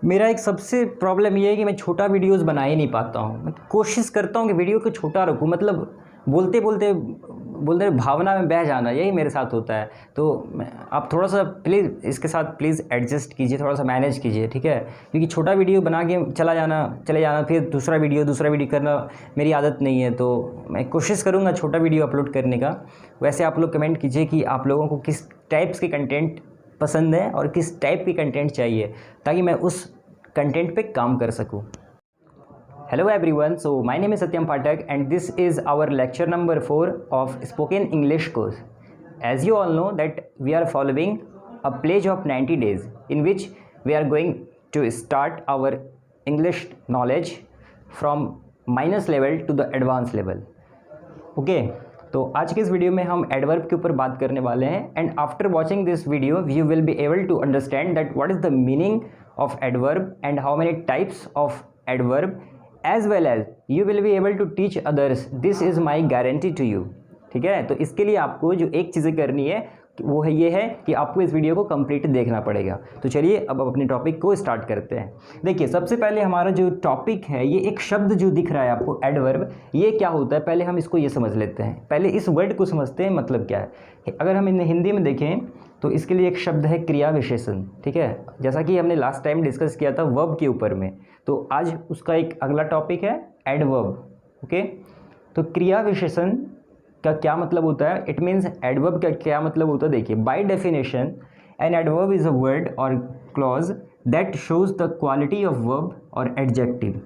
मेरा एक सबसे प्रॉब्लम ये है कि मैं छोटा वीडियोस बना ही नहीं पाता हूँ। मैं कोशिश करता हूँ कि वीडियो को छोटा रखूँ, मतलब बोलते बोलते बोलते भावना में बह जाना, यही मेरे साथ होता है। तो आप थोड़ा सा प्लीज़ इसके साथ प्लीज़ एडजस्ट कीजिए, थोड़ा सा मैनेज कीजिए, ठीक है? क्योंकि छोटा वीडियो बना के चले जाना फिर दूसरा वीडियो करना मेरी आदत नहीं है। तो मैं कोशिश करूँगा छोटा वीडियो अपलोड करने का। वैसे आप लोग कमेंट कीजिए कि आप लोगों को किस टाइप्स के कंटेंट पसंद है और किस टाइप की कंटेंट चाहिए, ताकि मैं उस कंटेंट पे काम कर सकूं। Hello everyone, so my name is Satyam Pathak and this is our lecture number 4 of spoken English course. As you all know that we are following a pledge of 90 days in which we are going to start our English knowledge from minus level to the advanced level. Okay, तो आज के इस video में हम adverb के ऊपर बात करने वाले हैं and after watching this video you will be able to understand that what is the meaning of adverb and how many types of adverb, as well as you will be able to teach others. This is my guarantee to you. ठीक है, तो इसके लिए आपको जो एक चीज़ें करनी है वो है ये है कि आपको इस वीडियो को कंप्लीट देखना पड़ेगा। तो चलिए अब अपने टॉपिक को स्टार्ट करते हैं। देखिए सबसे पहले हमारा जो टॉपिक है, ये एक शब्द जो दिख रहा है आपको एडवर्ब, ये क्या होता है पहले हम इसको ये समझ लेते हैं। पहले इस वर्ड को समझते हैं मतलब क्या है। अगर हम हिंदी में देखें तो इसके लिए एक शब्द है क्रिया विशेषण। ठीक है, जैसा कि हमने लास्ट टाइम डिस्कस किया था वर्ब के ऊपर में, तो आज उसका एक अगला टॉपिक है एडवर्ब। ओके, तो क्रिया विशेषण का क्या मतलब होता है, इट मीन्स एडवर्ब का क्या मतलब होता है। देखिए by definition an adverb is a word or clause that shows the quality of verb or adjective.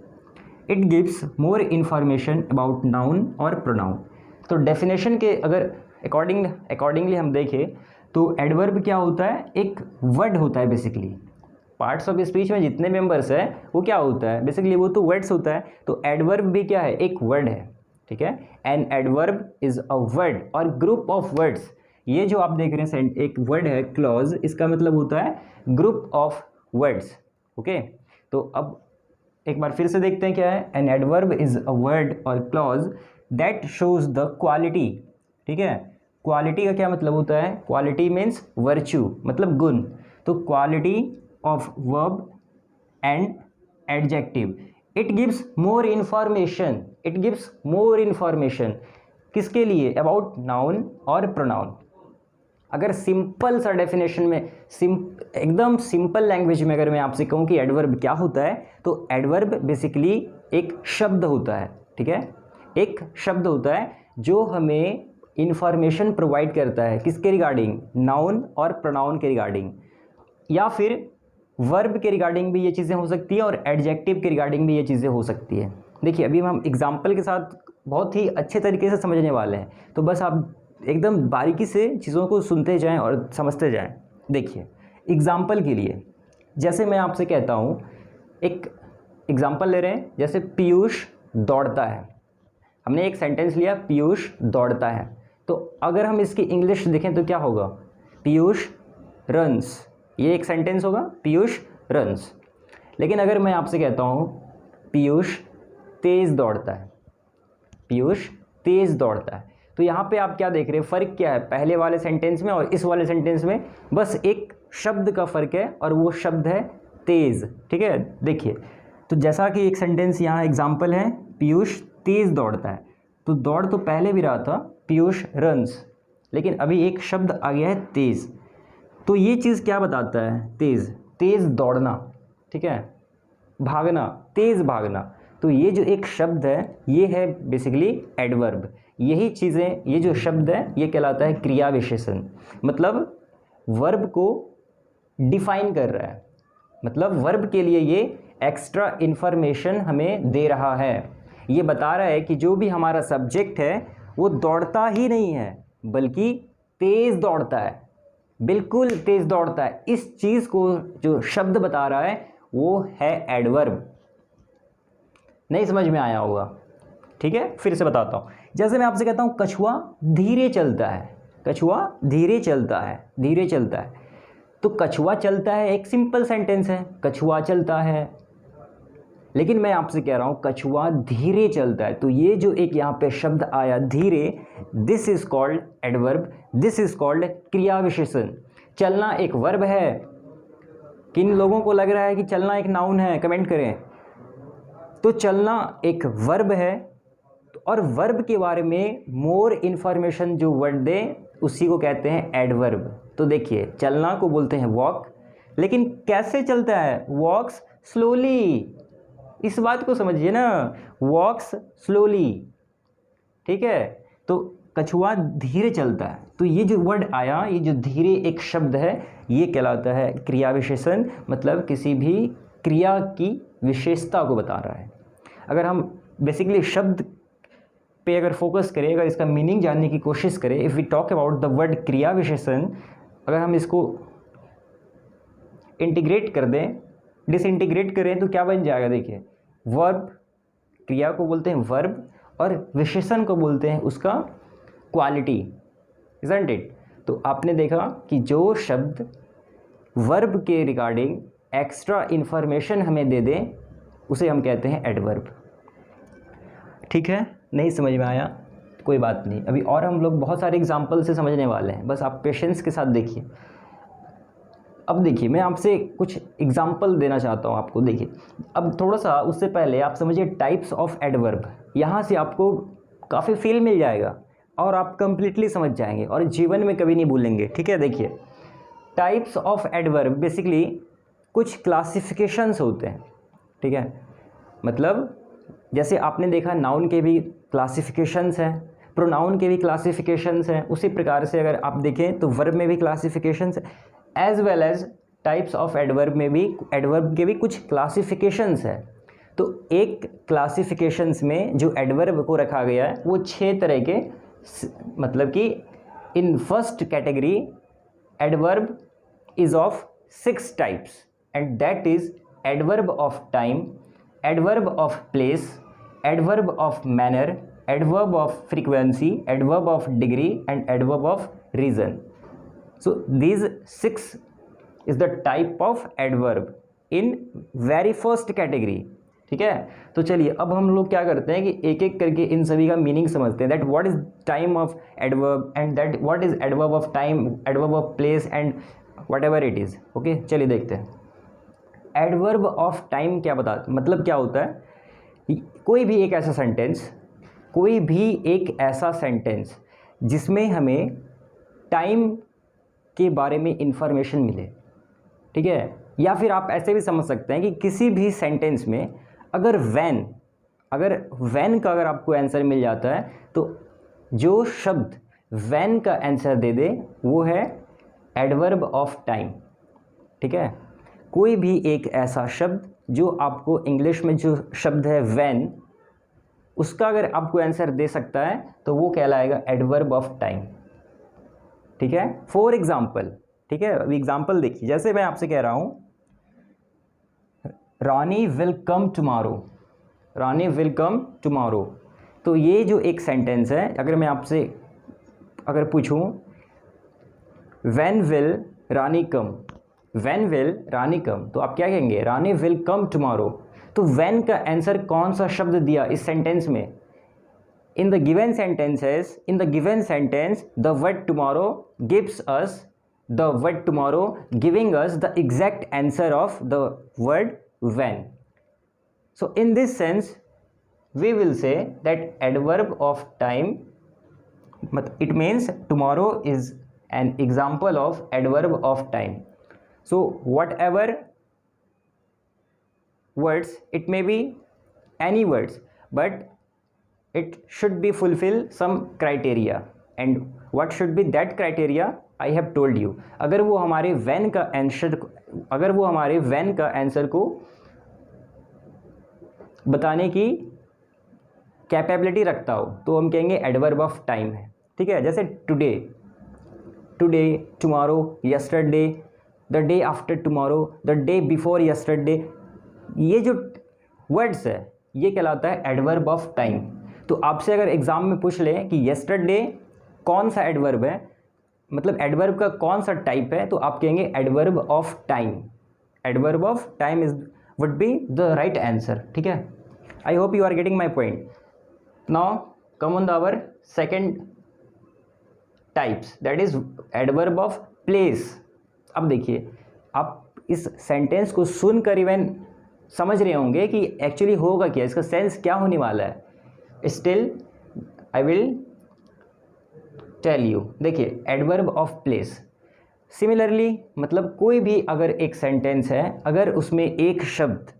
It gives more information about noun or pronoun. तो डेफिनेशन के अगर अकॉर्डिंगली हम देखें तो एडवर्ब क्या होता है, एक वर्ड होता है बेसिकली। पार्ट्स ऑफ स्पीच में जितने मेंबर्स है वो क्या होता है बेसिकली, वो तो वर्ड्स होता है। तो एडवर्ब भी क्या है, एक वर्ड है। ठीक है, an adverb is a word और ग्रुप ऑफ वर्ड्स। ये जो आप देख रहे हैं एक वर्ड है क्लॉज, इसका मतलब होता है ग्रुप ऑफ वर्ड्स। ओके, तो अब एक बार फिर से देखते हैं क्या है। An adverb is a word or clause that shows the quality. ठीक है, क्वालिटी का क्या मतलब होता है, क्वालिटी मीन्स वर्च्यू मतलब गुण। तो quality of verb and adjective. It gives more information, it gives more information किसके लिए, अबाउट नाउन और प्रोनाउन। अगर सिंपल सा डेफिनेशन में एकदम सिंपल लैंग्वेज में अगर मैं आपसे कहूँ कि एडवर्ब क्या होता है, तो एडवर्ब बेसिकली एक शब्द होता है। ठीक है, एक शब्द होता है जो हमें इंफॉर्मेशन प्रोवाइड करता है किसके रिगार्डिंग, नाउन और प्रोनाउन के रिगार्डिंग, या फिर वर्ब के रिगार्डिंग भी ये चीज़ें हो सकती है और एडजेक्टिव के रिगार्डिंग भी ये चीज़ें हो सकती है। देखिए अभी हम एग्जाम्पल के साथ बहुत ही अच्छे तरीके से समझने वाले हैं, तो बस आप एकदम बारीकी से चीज़ों को सुनते जाएं और समझते जाएं। देखिए एग्जाम्पल के लिए जैसे मैं आपसे कहता हूँ, एक एग्जाम्पल ले रहे हैं, जैसे पीयूष दौड़ता है। हमने एक सेंटेंस लिया पीयूष दौड़ता है, तो अगर हम इसकी इंग्लिश देखें तो क्या होगा, पीयूष रन्स। ये एक सेंटेंस होगा, पीयूष रन्स। लेकिन अगर मैं आपसे कहता हूँ पीयूष तेज़ दौड़ता है, पीयूष तेज़ दौड़ता है, तो यहाँ पे आप क्या देख रहे हैं, फ़र्क क्या है पहले वाले सेंटेंस में और इस वाले सेंटेंस में, बस एक शब्द का फ़र्क है और वो शब्द है तेज़। ठीक है, देखिए तो जैसा कि एक सेंटेंस यहाँ एग्जाम्पल है पीयूष तेज़ दौड़ता है, तो दौड़ तो पहले भी रहा था पीयूष रन्स, लेकिन अभी एक शब्द आ गया है तेज़। तो ये चीज़ क्या बताता है, तेज़, तेज़ दौड़ना। ठीक है, भागना, तेज़ भागना। तो ये जो एक शब्द है ये है बेसिकली एडवर्ब। यही चीज़ें, ये जो शब्द है ये कहलाता है क्रिया विशेषण, मतलब वर्ब को डिफाइन कर रहा है, मतलब वर्ब के लिए ये एक्स्ट्रा इन्फॉर्मेशन हमें दे रहा है। ये बता रहा है कि जो भी हमारा सब्जेक्ट है वो दौड़ता ही नहीं है बल्कि तेज़ दौड़ता है, बिल्कुल तेज़ दौड़ता है। इस चीज़ को जो शब्द बता रहा है वो है एडवर्ब। नहीं समझ में आया होगा, ठीक है, फिर से बताता हूँ। जैसे मैं आपसे कहता हूँ कछुआ धीरे चलता है, कछुआ धीरे चलता है, धीरे चलता है, तो कछुआ चलता है एक सिंपल सेंटेंस है, कछुआ चलता है। लेकिन मैं आपसे कह रहा हूँ कछुआ धीरे चलता है, तो ये जो एक यहाँ पे शब्द आया धीरे, this is called adverb, this is called क्रिया विशेषण। चलना एक वर्ब है, किन लोगों को लग रहा है कि चलना एक नाउन है, कमेंट करें। तो चलना एक वर्ब है, और वर्ब के बारे में मोर इन्फॉर्मेशन जो वर्ड दे उसी को कहते हैं एडवर्ब। तो देखिए, चलना को बोलते हैं वॉक, लेकिन कैसे चलता है? वॉक्स स्लोली। इस बात को समझिए ना, वॉक्स स्लोली, ठीक है। तो कछुआ धीरे चलता है। तो ये जो वर्ड आया, ये जो धीरे एक शब्द है, ये कहलाता है क्रिया विशेषण, मतलब किसी भी क्रिया की विशेषता को बता रहा है। अगर हम बेसिकली शब्द पे अगर फोकस करें, अगर इसका मीनिंग जानने की कोशिश करें, if we talk about the word क्रिया विशेषण, अगर हम इसको इंटीग्रेट कर दें, डिसइंटीग्रेट करें, तो क्या बन जाएगा? देखिए, वर्ब, क्रिया को बोलते हैं वर्ब, और विशेषण को बोलते हैं उसका क्वालिटी, इजंट इट? तो आपने देखा कि जो शब्द वर्ब के रिगार्डिंग एक्स्ट्रा इन्फॉर्मेशन हमें दे दें उसे हम कहते हैं एडवर्ब। ठीक है, नहीं समझ में आया? कोई बात नहीं, अभी और हम लोग बहुत सारे एग्जाम्पल से समझने वाले हैं, बस आप पेशेंस के साथ देखिए। अब देखिए, मैं आपसे कुछ एग्जाम्पल देना चाहता हूँ आपको। देखिए, अब थोड़ा सा उससे पहले आप समझिए टाइप्स ऑफ एडवर्ब। यहाँ से आपको काफ़ी फील मिल जाएगा और आप कंप्लीटली समझ जाएंगे और जीवन में कभी नहीं भूलेंगे। ठीक है, देखिए, टाइप्स ऑफ एडवर्ब बेसिकली कुछ क्लासिफिकेशंस होते हैं। ठीक है, मतलब जैसे आपने देखा नाउन के भी क्लासिफिकेशंस हैं, प्रोनाउन के भी क्लासिफिकेशंस हैं, उसी प्रकार से अगर आप देखें तो वर्ब में भी क्लासिफिकेशंस हैं, as well as types of adverb में भी, एडवर्ब के भी कुछ क्लासिफिकेशंस हैं। तो एक क्लासिफिकेशंस में जो एडवर्ब को रखा गया है वो 6 तरह के, मतलब कि in first category adverb is of 6 types, and that is adverb of time, adverb of place, adverb of manner, adverb of frequency, adverb of degree, and adverb of reason. So these 6 is the type of adverb in very first category. ठीक है, तो चलिए अब हम लोग क्या करते हैं कि एक एक करके इन सभी का मीनिंग समझते हैं। That what is time of adverb, and that what is adverb of time, adverb of place, and what ever it is. Okay, चलिए देखते हैं। एडवर्ब ऑफ टाइम क्या मतलब क्या होता है? कोई भी एक ऐसा सेंटेंस, कोई भी एक ऐसा सेंटेंस जिसमें हमें टाइम के बारे में इंफॉर्मेशन मिले। ठीक है, या फिर आप ऐसे भी समझ सकते हैं कि किसी भी सेंटेंस में अगर व्हेन का अगर आपको आंसर मिल जाता है तो जो शब्द व्हेन का आंसर दे दे वो है एडवर्ब ऑफ टाइम। ठीक है, कोई भी एक ऐसा शब्द जो आपको इंग्लिश में जो शब्द है व्हेन, उसका अगर आपको आंसर दे सकता है तो वो कहलाएगा एडवर्ब ऑफ टाइम। ठीक है, फॉर एग्जाम्पल, ठीक है, अभी एग्जाम्पल देखिए, जैसे मैं आपसे कह रहा हूँ Rani will come tomorrow, Rani will come tomorrow, तो ये जो एक सेंटेंस है, अगर मैं आपसे अगर पूछूं when will Rani come, when will Rani come, तो आप क्या कहेंगे? Rani will come tomorrow. तो व्हेन का आंसर कौन सा शब्द दिया इस सेंटेंस में? In the given sentences, in the given sentence the word tomorrow gives us, the word tomorrow giving us the exact answer of the word when. So in this sense we will say that adverb of time, it means tomorrow is an example of adverb of time. So whatever words, it may be any words, but it should be fulfill some criteria, and what should be that criteria I have told you. अगर वो हमारे when का answer, अगर वो हमारे when का answer को बताने की कैपेबिलिटी रखता हो तो हम कहेंगे एडवर्ब ऑफ टाइम है। ठीक है, जैसे today, today, tomorrow, yesterday, the day after tomorrow, the day before yesterday, ये जो वर्ड्स है ये कहलाता है एडवर्ब ऑफ टाइम। तो आपसे अगर एग्जाम में पूछ लें कि यस्टरडे कौन सा एडवर्ब है, मतलब एडवर्ब का कौन सा टाइप है, तो आप कहेंगे adverb of time. Adverb of time is would be the right answer. ठीक है, I hope you are getting my point. Now come on our second types, that is adverb of place. अब देखिए, आप इस सेंटेंस को सुनकर even समझ रहे होंगे कि एक्चुअली होगा क्या, इसका सेंस क्या होने वाला है। Still I will tell you. देखिए एडवर्ब ऑफ प्लेस, सिमिलरली मतलब कोई भी अगर एक सेंटेंस है, अगर उसमें एक शब्द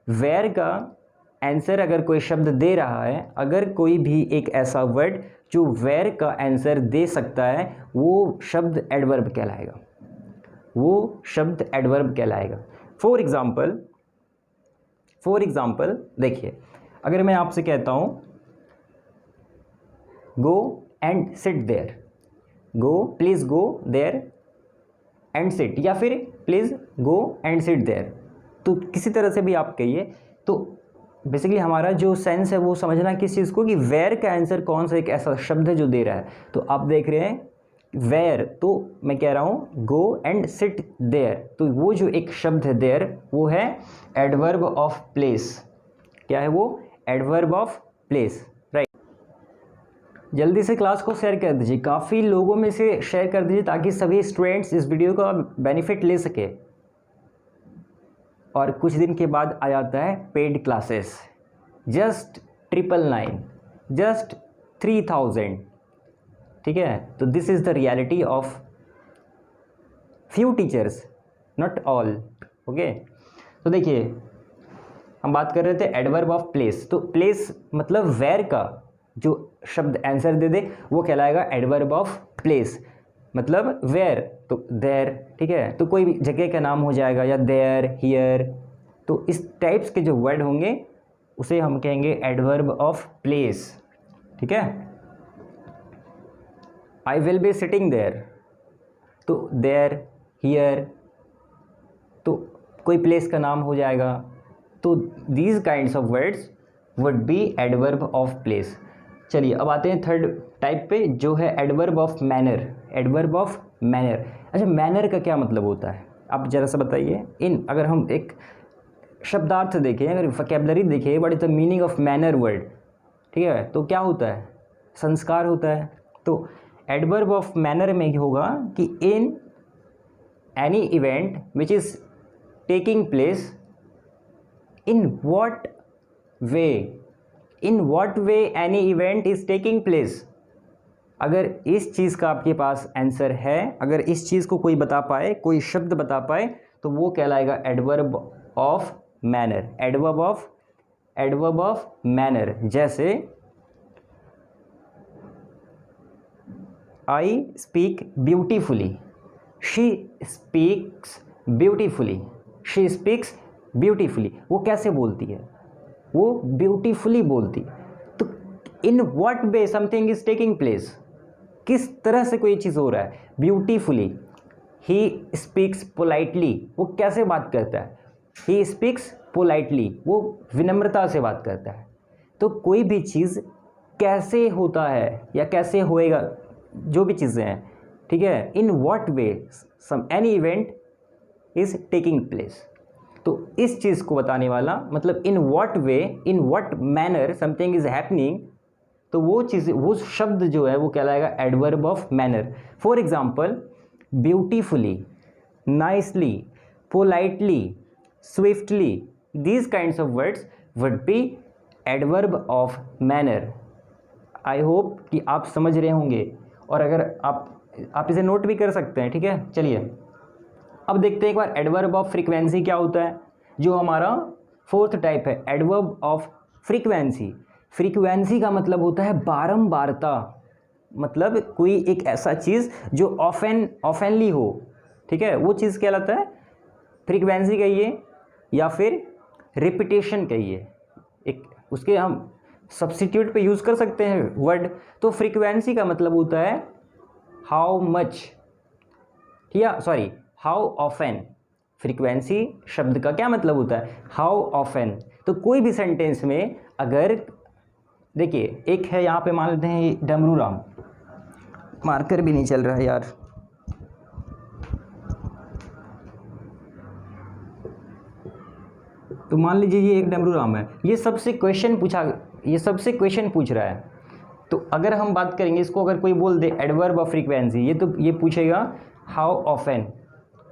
वेयर का आंसर अगर कोई शब्द दे रहा है, अगर कोई भी एक ऐसा वर्ड जो वेयर का आंसर दे सकता है, वो शब्द एडवर्ब कहलाएगा, वो शब्द एडवर्ब कहलाएगा। फॉर एग्जाम्पल देखिए, अगर मैं आपसे कहता हूँ go and sit there, go please go there and sit, या फिर please go and sit there, तो किसी तरह से भी आप कहिए। तो बेसिकली हमारा जो सेंस है वो समझना किस चीज़ को, कि वेयर का आंसर कौन सा एक ऐसा शब्द है जो दे रहा है। तो आप देख रहे हैं वेयर, तो मैं कह रहा हूँ गो एंड सिट देयर, तो वो जो एक शब्द है देयर वो है एडवर्ब ऑफ प्लेस। क्या है वो? Adverb of place, right. जल्दी से क्लास को शेयर कर दीजिए, काफ़ी लोगों में से शेयर कर दीजिए ताकि सभी स्टूडेंट्स इस वीडियो का बेनिफिट ले सके। और कुछ दिन के बाद आ जाता है पेड क्लासेस, जस्ट 999, जस्ट 3000, ठीक है। तो this is the reality of few teachers, not all, okay. तो देखिए हम बात कर रहे थे एडवर्ब ऑफ प्लेस, तो प्लेस मतलब वेयर का जो शब्द आंसर दे दे वो कहलाएगा एडवर्ब ऑफ प्लेस, मतलब वेयर तो देयर, ठीक है। तो कोई भी जगह का नाम हो जाएगा, या देयर, हियर, तो इस टाइप्स के जो वर्ड होंगे उसे हम कहेंगे एडवर्ब ऑफ प्लेस, ठीक है। I will be sitting there, तो देयर, हियर, तो कोई प्लेस का नाम हो जाएगा। तो these kinds of words would be adverb of place. चलिए अब आते हैं थर्ड टाइप पे, जो है adverb of manner. Adverb of manner, अच्छा मैनर का क्या मतलब होता है आप ज़रा सा बताइए। इन अगर हम एक शब्दार्थ देखें, अगर वोकैबुलरी देखें, what is the meaning of manner word, ठीक है, तो क्या होता है? संस्कार होता है। तो एडवर्ब ऑफ मैनर में होगा कि in any event which is taking place, in what way, in what way any event is taking place. अगर इस चीज़ का आपके पास आंसर है, अगर इस चीज़ को कोई बता पाए, कोई शब्द बता पाए, तो वो कहलाएगा adverb of manner. Adverb of manner, जैसे I speak beautifully, she speaks beautifully, she speaks beautifully, वो कैसे बोलती है? वो ब्यूटीफुली बोलती। तो in what way something is taking place, किस तरह से कोई चीज़ हो रहा है? ब्यूटीफुली। ही स्पीक्स पोलाइटली, वो कैसे बात करता है? ही स्पीक्स पोलाइटली, वो विनम्रता से बात करता है। तो कोई भी चीज़ कैसे होता है या कैसे होएगा, जो भी चीज़ें हैं, ठीक है, in what way some any event is taking place, तो इस चीज़ को बताने वाला मतलब in what way, in what manner something is happening, तो वो चीज़, वो शब्द जो है वो कहलाएगा adverb of manner. For example beautifully, nicely, politely, swiftly, these kinds of words would be adverb of manner. I hope कि आप समझ रहे होंगे, और अगर आप इसे नोट भी कर सकते हैं, ठीक है। चलिए अब देखते हैं एक बार एडवर्ब ऑफ फ्रीक्वेंसी क्या होता है, जो हमारा फोर्थ टाइप है, एडवर्ब ऑफ फ्रीक्वेंसी। फ्रीक्वेंसी का मतलब होता है बारंबारता, मतलब कोई एक ऐसा चीज़ जो ऑफेनली हो, ठीक है, वो चीज़ कहलाता है फ्रीक्वेंसी कहिए, या फिर रिपीटेशन कहिए, एक उसके हम सब्स्टिट्यूट पे यूज़ कर सकते हैं वर्ड। तो फ्रीक्वेंसी का मतलब होता है हाउ मच, या सॉरी हाउ ऑफेन। फ्रीक्वेंसी शब्द का क्या मतलब होता है? How often. तो कोई भी सेंटेंस में अगर देखिए, एक है यहाँ पे मान लेते हैं डमरू राम, मार्कर भी नहीं चल रहा है यार, तो मान लीजिए ये एक डमरू राम है, ये सबसे क्वेश्चन पूछ रहा है। तो अगर हम बात करेंगे इसको, अगर कोई बोल दे एडवर्ब ऑफ फ्रीक्वेंसी, ये तो ये पूछेगा हाउ ऑफेन,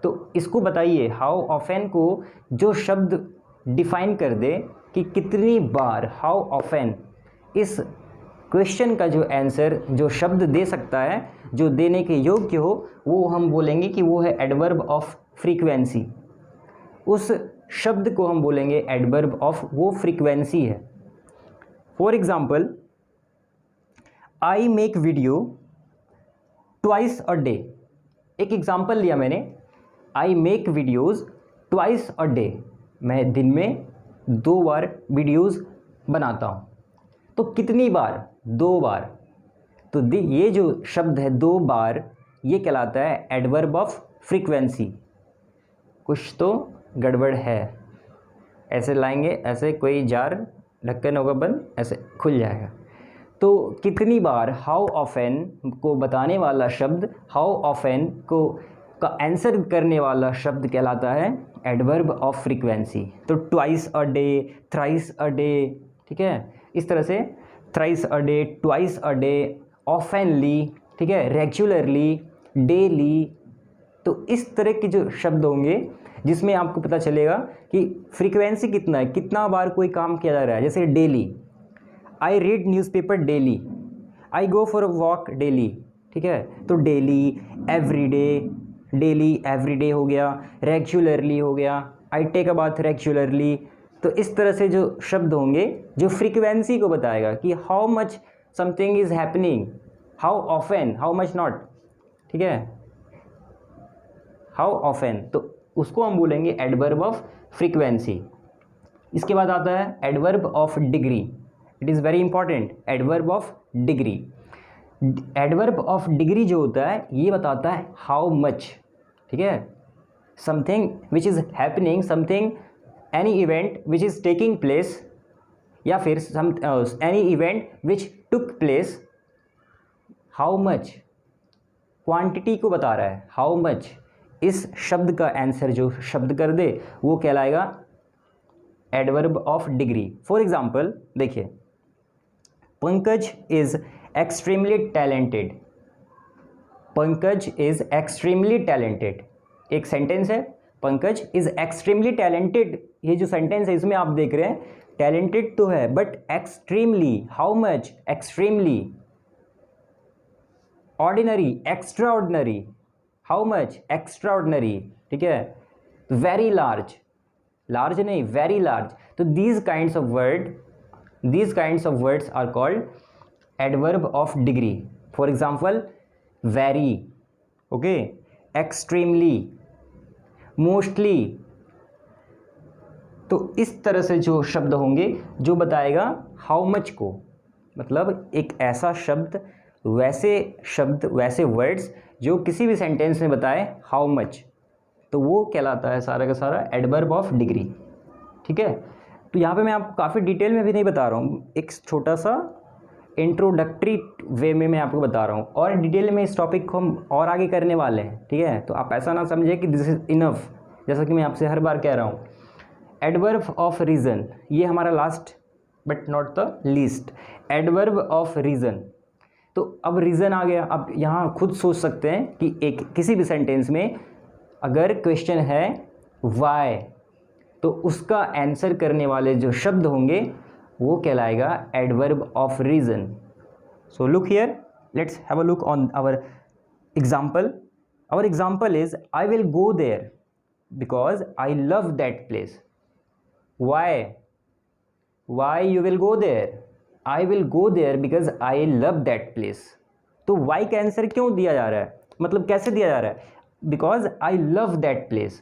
तो इसको बताइए हाउ ऑफेन को जो शब्द डिफाइन कर दे कि कितनी बार, हाउ ऑफेन, इस क्वेश्चन का जो आंसर, जो शब्द दे सकता है, जो देने के योग्य हो, वो हम बोलेंगे कि वो है एडवर्ब ऑफ फ्रीक्वेंसी। उस शब्द को हम बोलेंगे एडवर्ब ऑफ, वो फ्रीक्वेंसी है। For example, I make video twice a day. एक एग्जाम्पल लिया मैंने, I make videos twice a day. मैं दिन में 2 बार वीडियोज़ बनाता हूँ। तो कितनी बार? 2 बार। तो ये जो शब्द है 2 बार, ये कहलाता है एडवर्ब ऑफ फ्रीक्वेंसी। कुछ तो गड़बड़ है। ऐसे लाएंगे, ऐसे कोई जार, ढक्कन होगा बंद, ऐसे खुल जाएगा। तो कितनी बार, हाउ ऑफेन को बताने वाला शब्द, हाउ ऑफेन को का आंसर करने वाला शब्द कहलाता है एडवर्ब ऑफ फ्रीक्वेंसी। तो twice a day, thrice a day, ठीक है, इस तरह से thrice a day, twice a day, oftenly, ठीक है, रेगुलरली, डेली। तो इस तरह के जो शब्द होंगे जिसमें आपको पता चलेगा कि फ्रीक्वेंसी कितना है, कितना बार कोई काम किया जा रहा है। जैसे daily, I read newspaper daily, I go for a walk daily, ठीक है। तो डेली, एवरीडे, डेली एवरीडे हो गया, रेगुलरली हो गया, I take a bath regularly. तो इस तरह से जो शब्द होंगे जो फ्रीक्वेंसी को बताएगा कि how much something is happening, how often, how much not, ठीक है, हाउ ऑफेन। तो उसको हम बोलेंगे एडवर्ब ऑफ फ्रीक्वेंसी। इसके बाद आता है adverb of degree. It is very important, adverb of degree. Adverb of degree जो होता है ये बताता है हाउ मच, ठीक है, something which is happening, something, any event which is taking place, या फिर any event which took place. How much quantity को बता रहा है, हाउ मच। इस शब्द का आंसर जो शब्द कर दे वो कहलाएगा adverb of degree. For example देखिए, Pankaj is extremely talented. Pankaj is extremely talented, एक सेंटेंस है, पंकज इज़ एक्सट्रीमली टैलेंटेड। ये जो सेंटेंस है इसमें आप देख रहे हैं टैलेंटेड तो है, but extremely, how much, extremely, ordinary, extra ordinary, how much, extra ordinary, ठीक है, वेरी लार्ज, लार्ज नहीं, वेरी लार्ज। तो these kinds of words are called adverb of degree. For example, very, okay, extremely, mostly. तो इस तरह से जो शब्द होंगे जो बताएगा हाउ मच को, मतलब एक ऐसा शब्द, वैसे वर्ड्स जो किसी भी सेंटेंस में बताए हाउ मच, तो वो कहलाता है सारा का सारा एडवर्ब ऑफ डिग्री, ठीक है। तो यहाँ पे मैं आपको काफ़ी डिटेल में भी नहीं बता रहा हूँ, एक छोटा सा इंट्रोडक्टरी वे में मैं आपको बता रहा हूँ, और डिटेल में इस टॉपिक को हम और आगे करने वाले हैं, ठीक है। तो आप ऐसा ना समझे कि दिस इज़ इनफ, जैसा कि मैं आपसे हर बार कह रहा हूँ। एडवर्ब ऑफ रीज़न, ये हमारा last but not the least, adverb of reason. तो अब रीज़न आ गया। अब यहाँ खुद सोच सकते हैं कि एक किसी भी सेंटेंस में अगर क्वेश्चन है वाई, तो उसका आंसर करने वाले जो शब्द होंगे वो कहलाएगा adverb of reason. So look here, let's have a look on our example. Our example is I will go there because I love that place. Why you will go there? I will go there because I love that place. तो why का answer क्यों दिया जा रहा है, मतलब कैसे दिया जा रहा है? Because I love that place,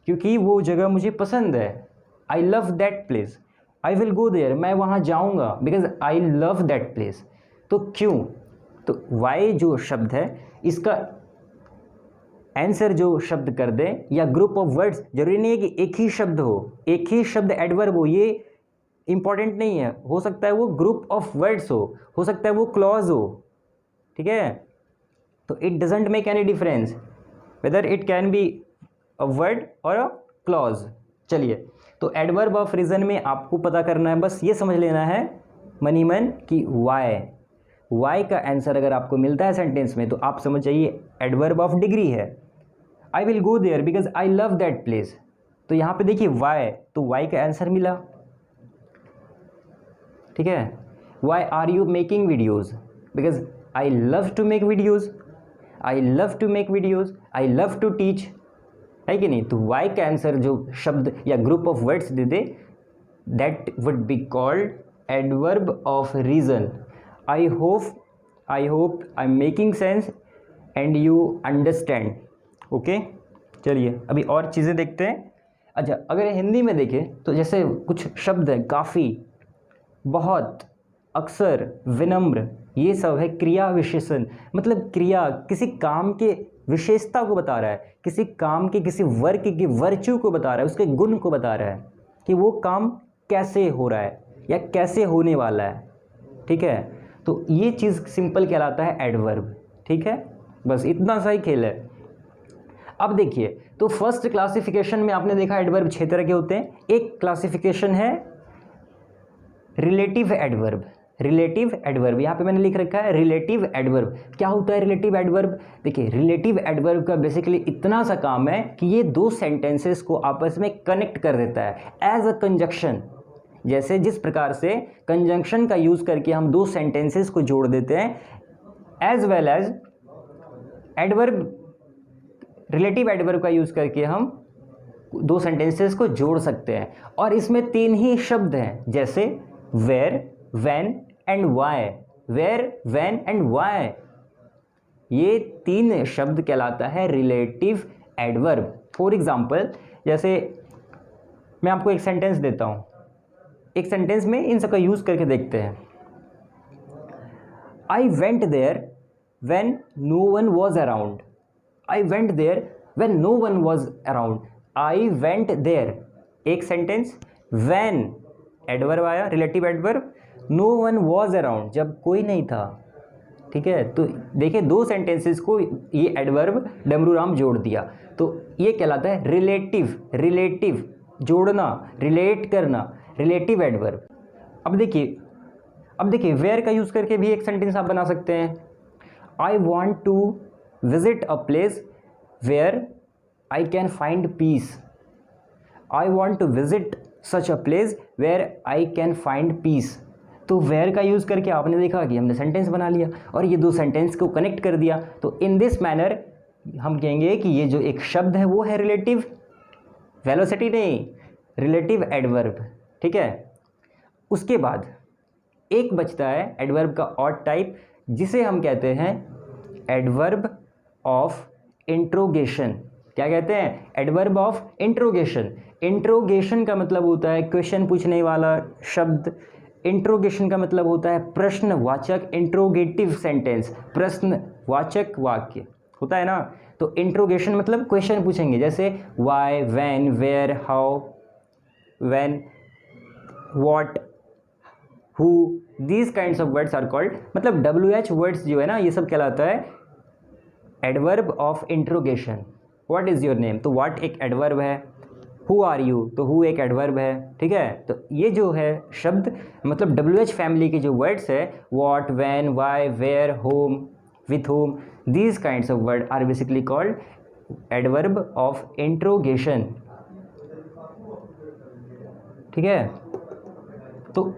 क्योंकि वो जगह मुझे पसंद है। I love that place, I will go there, मैं वहाँ जाऊँगा because I love that place. तो क्यों? तो वाई जो शब्द है इसका आंसर जो शब्द कर दे, या ग्रुप ऑफ वर्ड्स, जरूरी नहीं है कि एक ही शब्द हो, एक ही शब्द एडवर्ब हो, ये इंपॉर्टेंट नहीं है। हो सकता है वो ग्रुप ऑफ वर्ड्स हो सकता है वो क्लॉज हो, ठीक है। तो it doesn't make any difference whether it can be a word और अ क्लॉज। चलिए, तो एडवर्ब ऑफ रीजन में आपको पता करना है, बस ये समझ लेना है मनी मन कि वाई का आंसर अगर आपको मिलता है सेंटेंस में तो आप समझ जाइए एडवर्ब ऑफ डिग्री है। I will go there because I love that place. तो यहाँ पे देखिए वाई, तो वाई का आंसर मिला, ठीक है। Why are you making videos, because I love to make videos, I love to make videos, I love to teach, है कि नहीं। तो वाई का आंसर जो शब्द या group of words they they, that would be called adverb of reason. I hope I am making sense and you understand. Okay, चलिए अभी और चीज़ें देखते हैं। अच्छा, अगर हिंदी में देखें तो जैसे कुछ शब्द हैं, काफ़ी, बहुत, अक्सर, विनम्र, ये सब है क्रिया विशेषण। मतलब क्रिया किसी काम के विशेषता को बता रहा है, किसी काम के किसी वर्क की वर्च्यू को बता रहा है, उसके गुण को बता रहा है कि वो काम कैसे हो रहा है या कैसे होने वाला है, ठीक है। तो ये चीज़ सिंपल कहलाता है एडवर्ब, ठीक है। बस इतना सा ही खेल है। अब देखिए, तो फर्स्ट क्लासिफिकेशन में आपने देखा एडवर्ब 6 तरह के होते हैं। एक क्लासिफिकेशन है रिलेटिव एडवर्ब। रिलेटिव एडवर्ब यहाँ पे मैंने लिख रखा है रिलेटिव एडवर्ब। क्या होता है रिलेटिव एडवर्ब? देखिए, रिलेटिव एडवर्ब का बेसिकली इतना सा काम है कि ये दो सेंटेंसेस को आपस में कनेक्ट कर देता है एज अ कंजक्शन। जैसे जिस प्रकार से कंजंक्शन का यूज़ करके हम दो सेंटेंसेस को जोड़ देते हैं, as well as adverb, relative adverb का यूज़ करके हम दो सेंटेंसेस को जोड़ सकते हैं। और इसमें 3 ही शब्द हैं, जैसे where, when and why. Where, when and why, ये 3 शब्द कहलाता है रिलेटिव एडवर्ब। फॉर एग्जाम्पल, जैसे मैं आपको एक सेंटेंस देता हूँ, एक सेंटेंस में इन सब का यूज़ करके देखते हैं। I went there when no one was around. I went there when no one was around. I went there, एक सेंटेंस, व्हेन एडवर्ब आया, relative adverb, no one was around, जब कोई नहीं था, ठीक है। तो देखिए, दो सेंटेंसेस को ये एडवर्ब डमरू राम जोड़ दिया, तो ये कहलाता है रिलेटिव। रिलेटिव जोड़ना, रिलेट करना, रिलेटिव एडवर्ब। अब देखिए वेयर का यूज़ करके भी एक सेंटेंस आप बना सकते हैं। I want to visit a place where I can find peace. I want to visit such a place where I can find peace. तो वेयर का यूज़ करके आपने देखा कि हमने सेंटेंस बना लिया और ये दो सेंटेंस को कनेक्ट कर दिया। तो इन दिस मैनर हम कहेंगे कि ये जो एक शब्द है वो है रिलेटिव, वेलोसिटी नहीं, रिलेटिव एडवर्ब, ठीक है। उसके बाद एक बचता है एडवर्ब का ऑड टाइप, जिसे हम कहते हैं एडवर्ब ऑफ इंट्रोगेशन। क्या कहते हैं? Adverb of interrogation. इंट्रोगेशन का मतलब होता है क्वेश्चन पूछने वाला शब्द। इंट्रोगेशन का मतलब होता है प्रश्नवाचक, इंट्रोगेटिव सेंटेंस, प्रश्नवाचक वाक्य होता है ना। तो इंट्रोगेशन मतलब क्वेश्चन पूछेंगे, जैसे why, when, where, how, when, what, who, these kinds of words are called, मतलब WH वर्ड्स जो है ना, ये सब कहलाता है adverb of interrogation. What is your name, तो व्हाट एक एडवर्ब है। हु आर यू, तो हु एक एडवर्ब है, ठीक है। तो ये जो है शब्द मतलब WH फैमिली के जो वर्ड्स है, what, when, why, where, whom, with whom, these kinds of word are basically called adverb of interrogation, ठीक है। तो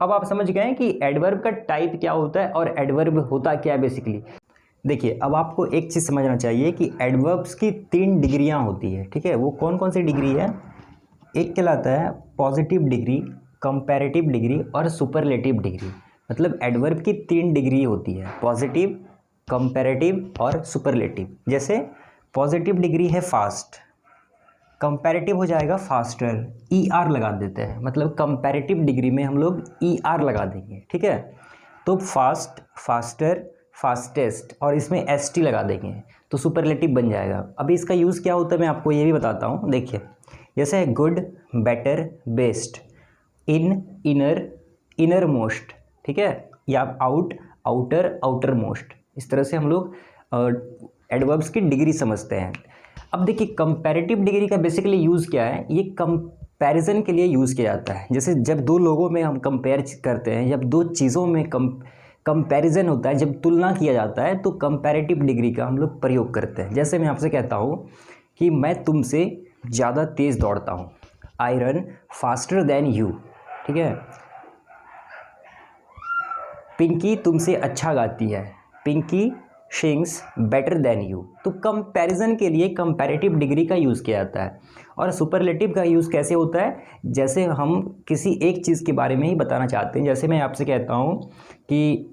अब आप समझ गए कि एडवर्ब का टाइप क्या होता है और एडवर्ब होता क्या है बेसिकली। देखिए, अब आपको एक चीज़ समझना चाहिए कि एडवर्ब्स की 3 डिग्रियां होती है, ठीक है। वो कौन कौन सी डिग्री है? एक कहलाता है पॉजिटिव डिग्री, कंपैरेटिव डिग्री और सुपरलेटिव डिग्री। मतलब एडवर्ब की 3 डिग्री होती है, पॉजिटिव, कंपैरेटिव और सुपरलेटिव। जैसे पॉजिटिव डिग्री है फास्ट, कंपैरेटिव हो जाएगा फास्टर, ER लगा देते हैं, मतलब कंपैरेटिव डिग्री में हम लोग ER लगा देंगे, ठीक है। तो फास्ट, फास्टर, फास्टेस्ट और इसमें ST लगा देंगे तो सुपरलेटिव बन जाएगा। अभी इसका यूज़ क्या होता है मैं आपको ये भी बताता हूँ। देखिए, जैसे है गुड, बेटर, बेस्ट, इन, इनर, इनर मोस्ट, ठीक है, या आउट, आउटर, आउटर मोस्ट। इस तरह से हम लोग एडवर्ब्स की डिग्री समझते हैं। अब देखिए, कंपैरेटिव डिग्री का बेसिकली यूज़ क्या है? ये कंपैरिजन के लिए यूज़ किया जाता है। जैसे जब दो लोगों में हम कंपेयर करते हैं, जब दो चीज़ों में कंपैरिजन होता है, जब तुलना किया जाता है तो कंपैरेटिव डिग्री का हम लोग प्रयोग करते हैं। जैसे मैं आपसे कहता हूँ कि मैं तुमसे ज़्यादा तेज़ दौड़ता हूँ, I run faster than you, ठीक है। पिंकी तुमसे अच्छा गाती है, Pinky sings better than you. तो कंपैरिजन के लिए कंपैरेटिव डिग्री का यूज़ किया जाता है। और सुपरलेटिव का यूज़ कैसे होता है, जैसे हम किसी एक चीज़ के बारे में ही बताना चाहते हैं। जैसे मैं आपसे कहता हूँ कि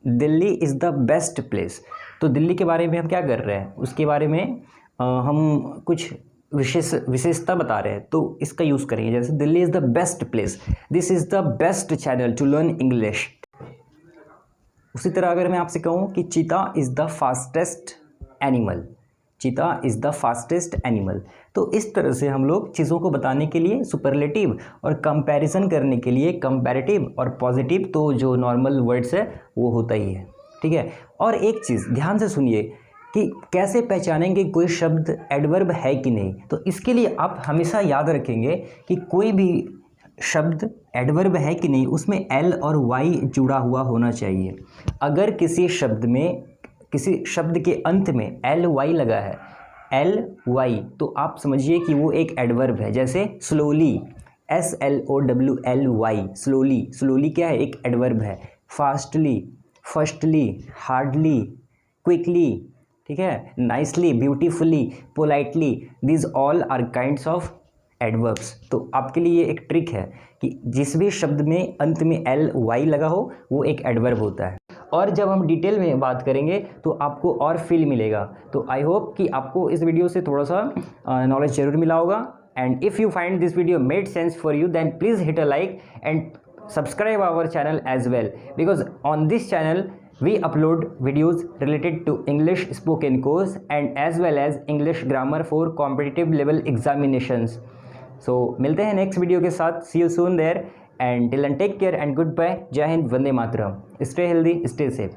Delhi is the best place, तो दिल्ली के बारे में हम क्या कर रहे हैं, उसके बारे में हम कुछ विशेषता बता रहे हैं, तो इसका यूज़ करेंगे। जैसे Delhi is the best place, this is the best channel to learn English. उसी तरह अगर मैं आपसे कहूँ कि cheetah is the fastest animal, cheetah is the fastest animal, तो इस तरह से हम लोग चीज़ों को बताने के लिए सुपरलेटिव और कंपैरिजन करने के लिए कंपैरेटिव और पॉजिटिव, तो जो नॉर्मल वर्ड्स है वो होता ही है, ठीक है। और एक चीज़ ध्यान से सुनिए कि कैसे पहचानेंगे कोई शब्द एडवर्ब है कि नहीं। तो इसके लिए आप हमेशा याद रखेंगे कि कोई भी शब्द एडवर्ब है कि नहीं, उसमें एल और वाई जुड़ा हुआ होना चाहिए। अगर किसी शब्द में, किसी शब्द के अंत में एल वाई लगा है, एल वाई, तो आप समझिए कि वो एक एडवर्ब है। जैसे स्लोली, SLOWLY, स्लोली, स्लोली क्या है, एक एडवर्ब है। फास्टली, फर्स्टली, हार्डली, क्विकली, ठीक है, nicely, beautifully, politely, these all are kinds of adverbs. तो आपके लिए एक ट्रिक है कि जिस भी शब्द में अंत में एल वाई लगा हो वो एक एडवर्ब होता है। और जब हम डिटेल में बात करेंगे तो आपको और फील मिलेगा। तो आई होप कि आपको इस वीडियो से थोड़ा सा नॉलेज जरूर मिला होगा। And if you find this video made sense for you, then please hit a like and subscribe our channel as well, because on this channel we upload videos related to English spoken course and as well as English grammar for competitive level examinations. So मिलते हैं next video के साथ। See you soon there and till then take care and goodbye. जय Hind, Vande Mataram. Stay healthy, stay safe.